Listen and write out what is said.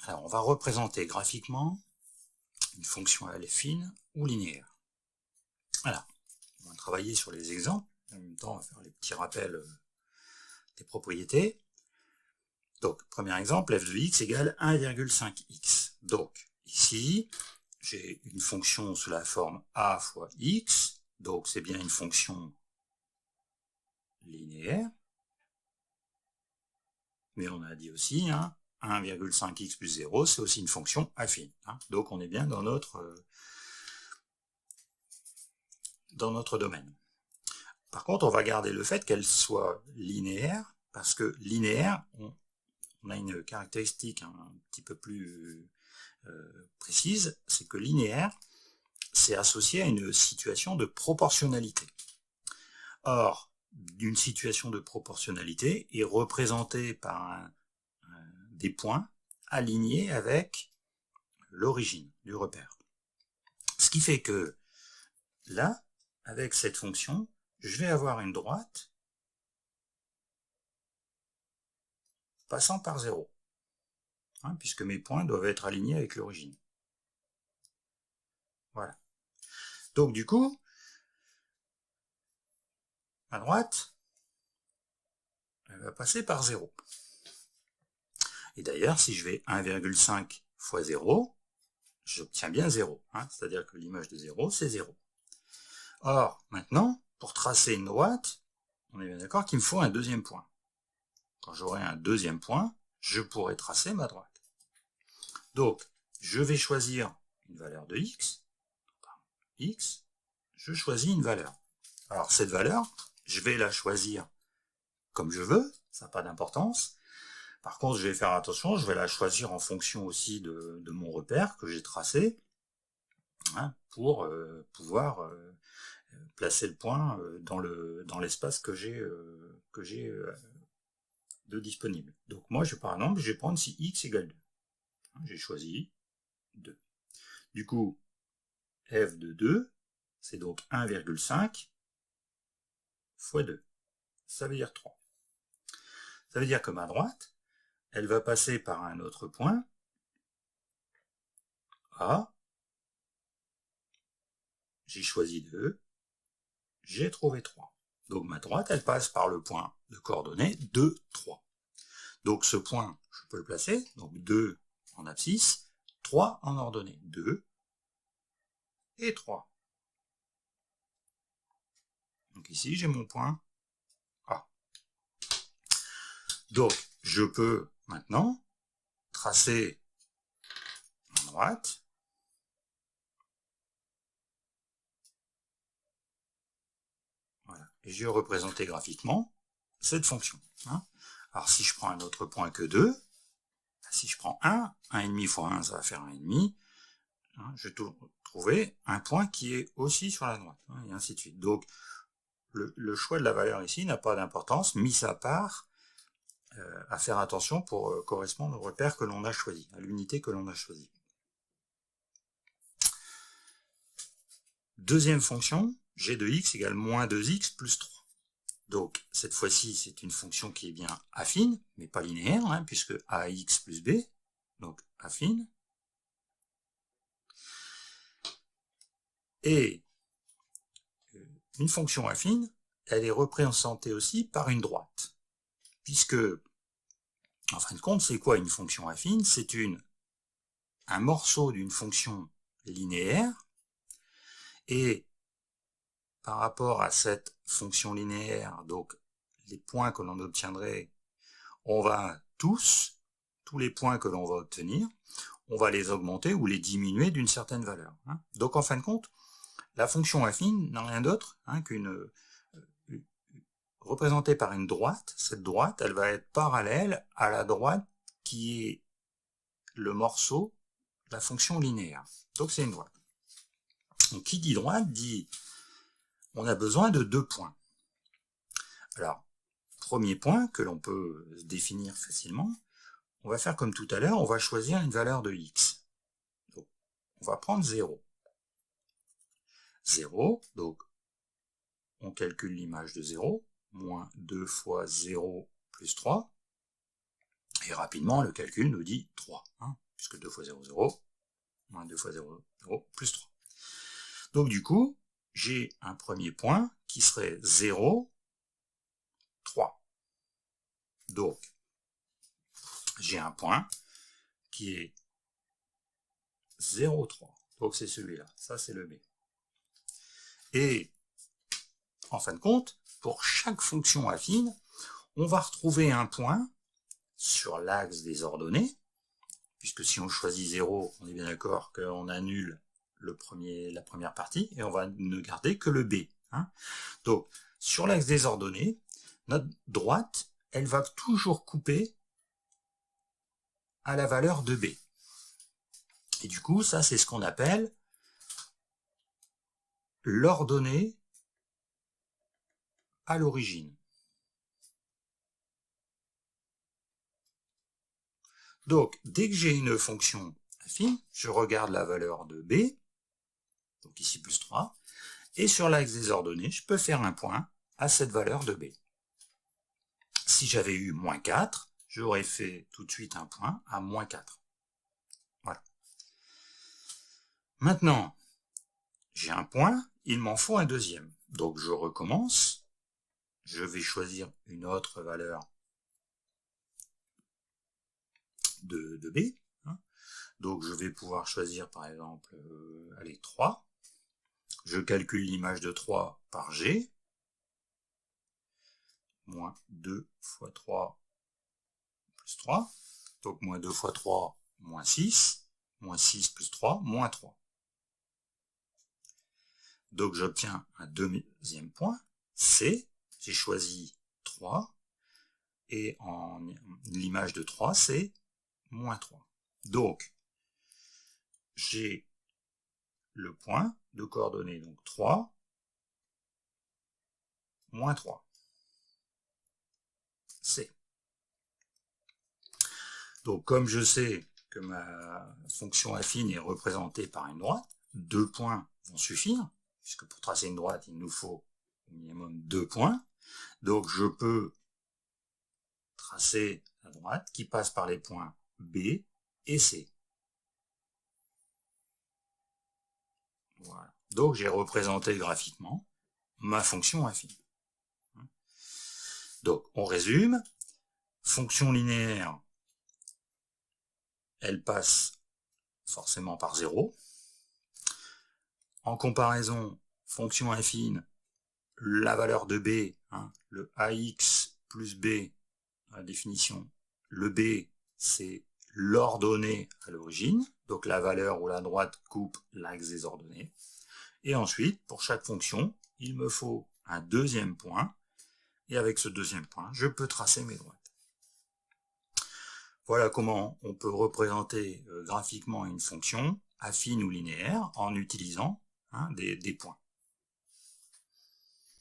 Alors, on va représenter graphiquement une fonction affine ou linéaire. Voilà, on va travailler sur les exemples. En même temps, on va faire les petits rappels des propriétés. Donc, premier exemple, f de x égale 1,5x. Donc, ici, j'ai une fonction sous la forme a fois x. Donc, c'est bien une fonction linéaire. Mais on a dit aussi, 1,5x plus 0, c'est aussi une fonction affine. Donc, on est bien dans notre domaine. Par contre, on va garder le fait qu'elle soit linéaire, parce que linéaire, on a une caractéristique un petit peu plus précise, c'est que linéaire, c'est associé à une situation de proportionnalité. Or, une situation de proportionnalité est représentée par des points alignés avec l'origine du repère. Ce qui fait que là, avec cette fonction, je vais avoir une droite passant par 0, puisque mes points doivent être alignés avec l'origine. Voilà. Donc du coup, ma droite, elle va passer par 0. Et d'ailleurs, si je vais 1,5 fois 0, j'obtiens bien 0. C'est-à-dire que l'image de 0, c'est 0. Or, maintenant, pour tracer une droite, on est bien d'accord qu'il me faut un deuxième point. Quand j'aurai un deuxième point, je pourrai tracer ma droite. Donc, je vais choisir une valeur de x. Je choisis une valeur. Alors, cette valeur, je vais la choisir comme je veux, ça n'a pas d'importance. Par contre, je vais faire attention, je vais la choisir en fonction aussi de mon repère que j'ai tracé, pour pouvoir placer le point dans l'espace que j'ai de disponible. Donc moi, par exemple, je vais prendre si x égale 2. J'ai choisi 2. Du coup, f de 2, c'est donc 1,5 fois 2. Ça veut dire 3. Ça veut dire que ma droite, elle va passer par un autre point, A, j'ai choisi 2, j'ai trouvé 3. Donc ma droite, elle passe par le point de coordonnées 2, 3. Donc ce point, je peux le placer, donc 2 en abscisse, 3 en ordonnée, 2 et 3. Donc ici, j'ai mon point A. Donc, je peux maintenant tracer ma droite. Voilà. Et je vais représenter graphiquement cette fonction. Alors, si je prends un autre point que 2, si je prends 1, 1,5 fois 1, ça va faire 1,5. Je vais trouver un point qui est aussi sur la droite, et ainsi de suite. Donc, le choix de la valeur ici n'a pas d'importance, mis à part à faire attention pour correspondre au repère que l'on a choisi, à l'unité que l'on a choisie. Deuxième fonction, g de x égale moins 2x plus 3. Donc, cette fois-ci, c'est une fonction qui est bien affine, mais pas linéaire, puisque ax plus b, donc affine. Et une fonction affine, elle est représentée aussi par une droite. Puisque, en fin de compte, c'est quoi une fonction affine? C'est un morceau d'une fonction linéaire, et par rapport à cette fonction linéaire, donc les points que l'on obtiendrait, on va tous les points que l'on va obtenir, on va les augmenter ou les diminuer d'une certaine valeur. Donc en fin de compte, la fonction affine n'a rien d'autre qu'une représentée par une droite. Cette droite, elle va être parallèle à la droite qui est le morceau de la fonction linéaire. Donc c'est une droite. Donc qui dit droite dit on a besoin de 2 points. Alors, premier point que l'on peut définir facilement, on va faire comme tout à l'heure, on va choisir une valeur de x. Donc, on va prendre 0. 0, donc on calcule l'image de 0, moins 2 fois 0 plus 3, et rapidement le calcul nous dit 3. puisque 2 fois 0, 0, moins 2 fois 0, 0, plus 3. Donc du coup, j'ai un premier point qui serait 0, 3. Donc, j'ai un point qui est 0, 3. Donc c'est celui-là, ça c'est le B. Et, en fin de compte, pour chaque fonction affine, on va retrouver un point sur l'axe des ordonnées, puisque si on choisit 0, on est bien d'accord qu'on annule la première partie, et on va ne garder que le B. Hein. Donc, sur l'axe des ordonnées, notre droite, elle va toujours couper à la valeur de B. Et du coup, ça, c'est ce qu'on appelle l'ordonnée à l'origine. Donc, dès que j'ai une fonction affine, je regarde la valeur de B, donc ici plus 3, et sur l'axe des ordonnées, je peux faire un point à cette valeur de B. Si j'avais eu moins 4, j'aurais fait tout de suite un point à moins 4. Voilà. Maintenant, j'ai un point, il m'en faut un deuxième. Donc je recommence, je vais choisir une autre valeur de B. Donc je vais pouvoir choisir par exemple, 3. Je calcule l'image de 3 par G. Moins 2 fois 3 plus 3. Donc moins 2 fois 3, moins 6. Moins 6 plus 3, moins 3. Donc j'obtiens un deuxième point, C. J'ai choisi 3. Et en l'image de 3, c'est moins 3. Donc, j'ai le point de coordonnées, donc 3, moins 3. C. Donc, comme je sais que ma fonction affine est représentée par une droite, 2 points vont suffire, puisque pour tracer une droite, il nous faut au minimum 2 points. Donc, je peux tracer la droite qui passe par les points B et C. Voilà. Donc, j'ai représenté graphiquement ma fonction affine. Donc, on résume. Fonction linéaire, elle passe forcément par 0. En comparaison, fonction affine, la valeur de B, le AX plus B, la définition, le B, c'est l'ordonnée à l'origine, donc la valeur où la droite coupe l'axe des ordonnées. Et ensuite, pour chaque fonction, il me faut un deuxième point, et avec ce deuxième point, je peux tracer mes droites. Voilà comment on peut représenter graphiquement une fonction affine ou linéaire en utilisant des points.